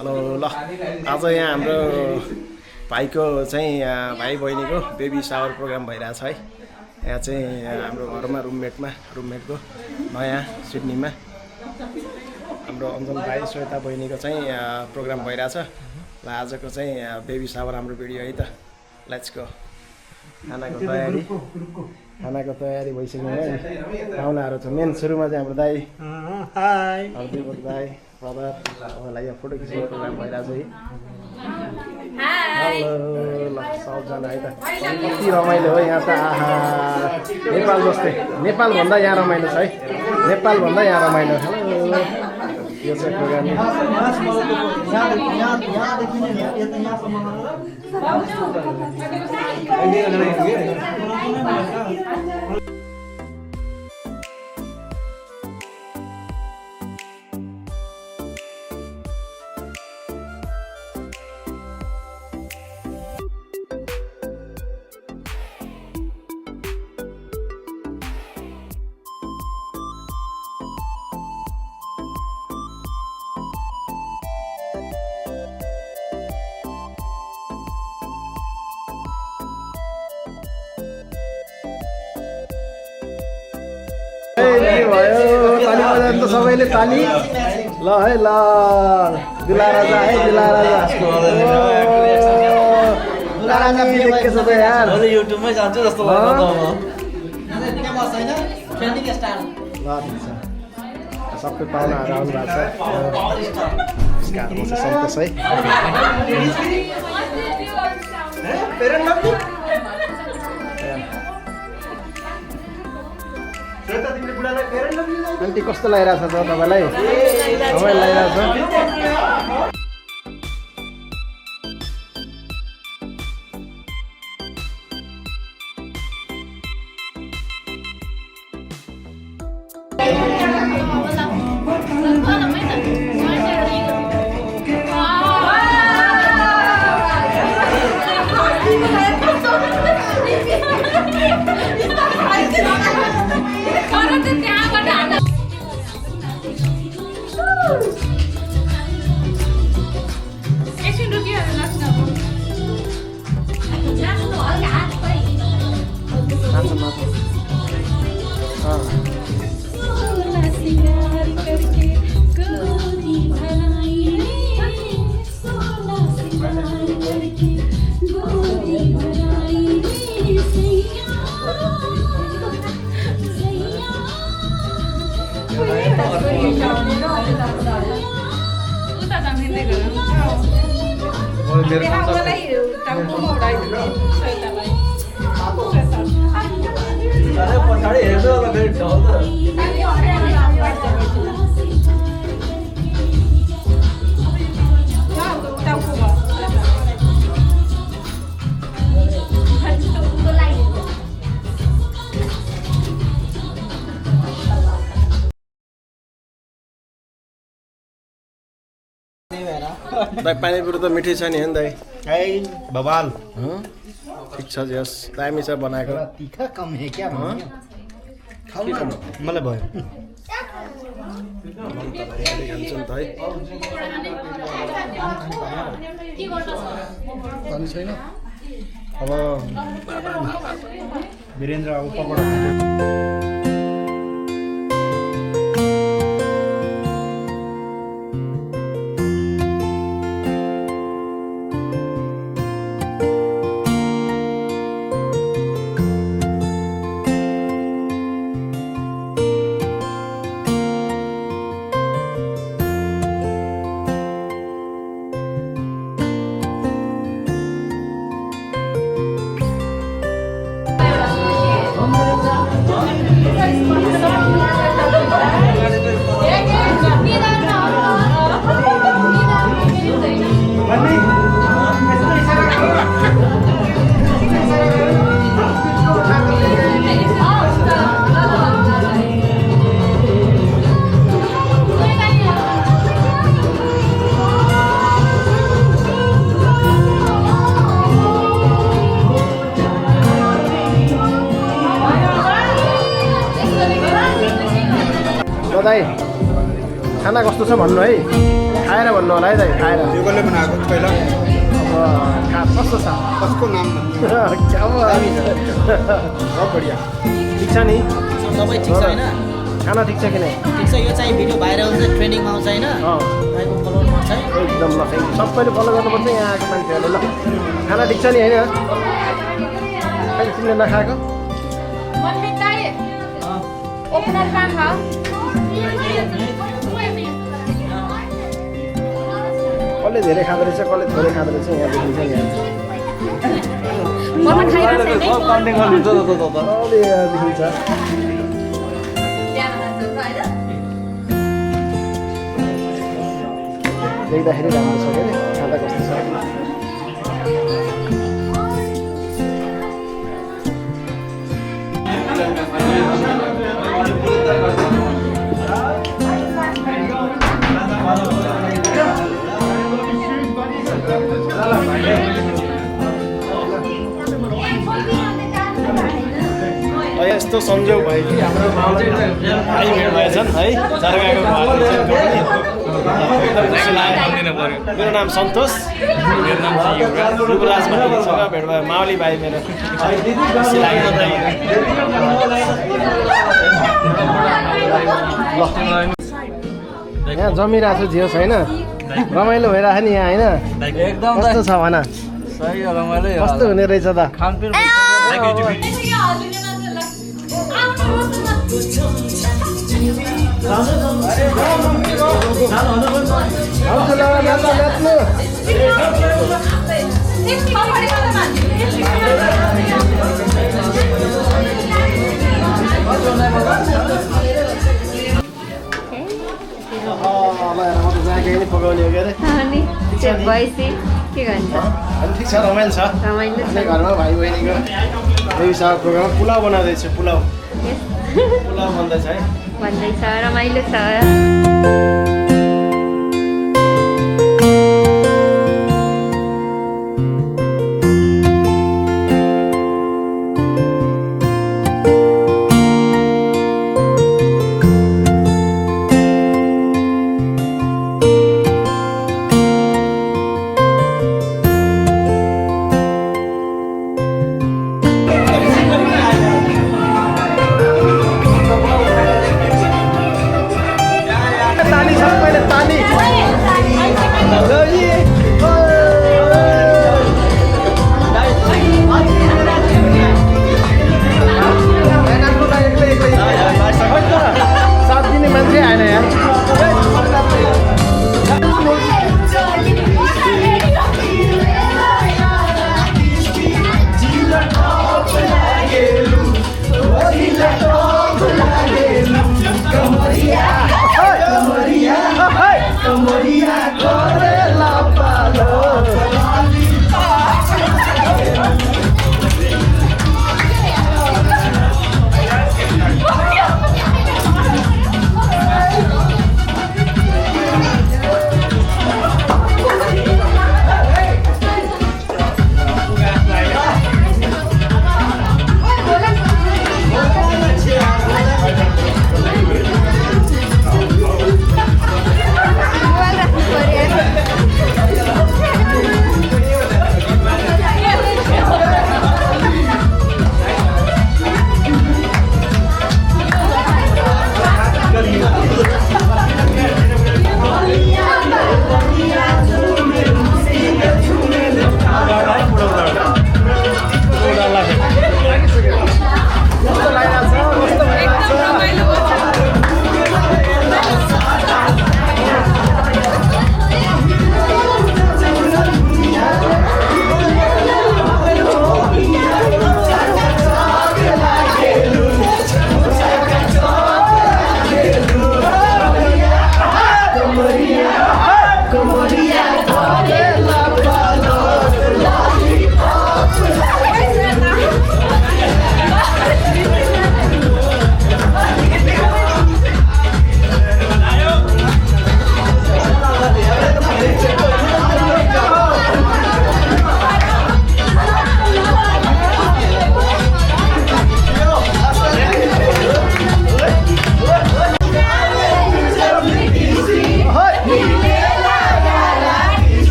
Hello ल आज यहाँ हाम्रो भाइको चाहिँ भाइ बहिनीको बेबी सावर प्रोग्राम भइरहेछ है। यहाँ चाहिँ हाम्रो घरमा रुममेटको नयाँ सिडनीमा हाम्रो अञ्जन भाइ श्वेता बहिनीको चाहिँ प्रोग्राम भइरहेछ। ल आजको चाहिँ बेबी सावर हाम्रो भिडियो है त। Let's go. खानाको तयारी भइसक्यो है। पाहुनाहरू छ। मेन सुरुमा चाहिँ हाम्रो दाई हाई दाई ब्रदर उहाँलाई यहाँ फोटो खिच्ने प्रोग्राम भइरहेछ है। हेलो ल सबजना है त। कति रमाइलो हो यहाँ त। आहा नेपाल जस्तै, नेपालभन्दा यहाँ रमाइलो छ है। नेपालभन्दा यहाँ रमाइलो। यो चाहिँ प्रोग्राम भयो। ताली बजाउनु त सबैले ताली। ल है ल दुला राजा है दुला राजा। के छ त यार युट्युबमै जान्छु जस्तो लाग्छ ल ठिक छ। सबै पाहुनाहरू आउनु भएको छ। सन्तोष है। आन्टी कस्तो लागिरहेछ त तपाईँलाई? रमाइलो लागिरहेछ। पछाडि हेर्नु होला फेरि ठाउँ त दाइ पानीपुरी त मिठै छ नि हो नि दाइ? बवाल ठिक छ जस दामी छ बनाएको। तीखा कम है क्या? मलाई भयो खान्छ नि त है। पानी छैन अब वीरेन्द्र अब पकौडा दाइ खाना कस्तो छ भन्नु है। खाएर भन्नु होला है दाइ खाएर यो कसले बनाएको पहिला अब कस्तो छ कसको नाम क्या अब बहुत बढिया ठिक छ नि सबै ठिक छ होइन खाना ठिक छ कि नै ठिक छ यो चाहिँ भिडियो भाइरल हुन्छ ट्रेन्डिङमा आउँछ होइन तपाईँको फलोवरमा चाहिँ एकदम ल थ्याङ्क यू सबैले फलो गर्नुपर्छ यहाँ आएको मान्छेहरूले ल खाना ठिक छ नि होइन कहिले तिमीले नखाएको कसले धेरै खाँदो रहेछ कसले थोरै खाँदो रहेछ यहाँ देखिन्छ नि काउन्टिङ गर्नुहुन्छ त कसले यहाँ देखिन्छ देख्दाखेरि राम्रो छ के अरे खाँदा कस्तो छ यस्तो संयोग भयो कि हाम्रो भाइ भेट भएछन् है जर्गाको मेरो नाम सन्तोष युवराजसँग भेट भयो माउली भाइ मेरो यहाँ जमिरहेको छु झियो छैन रमाइलो भइरहेको नि यहाँ होइन एकदम कस्तो छ भन सही रमाइलो कस्तो हुने रहेछ त खानपिन पकाउने हो के अरे के भन्छ अनि ठिक छ रमाइलो छ रमाइलो आफ्नै घरमा भाइ बहिनीको बेबी सावर प्रोग्राम पुलाउ बनाउँदैछु पुलाउ पुलाउ भन्दैछ है भन्दैछ रमाइलो छ ताली छ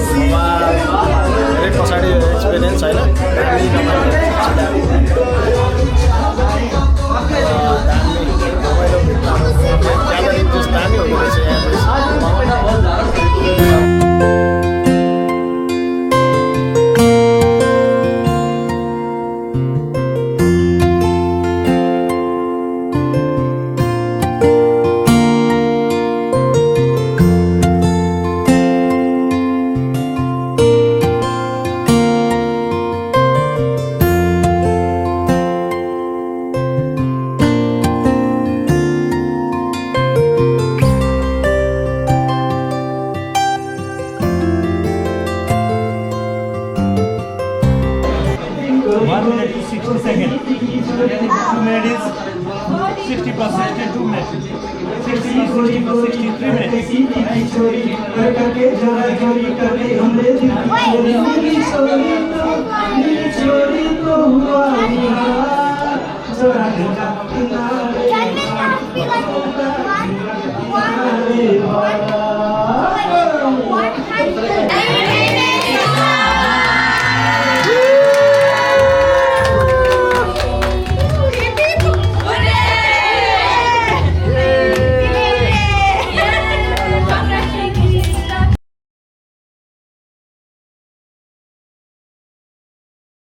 धेरै पछाडि एक्सपिरियन्स होइन दामी रमाइलो ग्यादरिङ जस्तो दामी हुँदो रहेछ यहाँ करके जरा जोरी करके हमने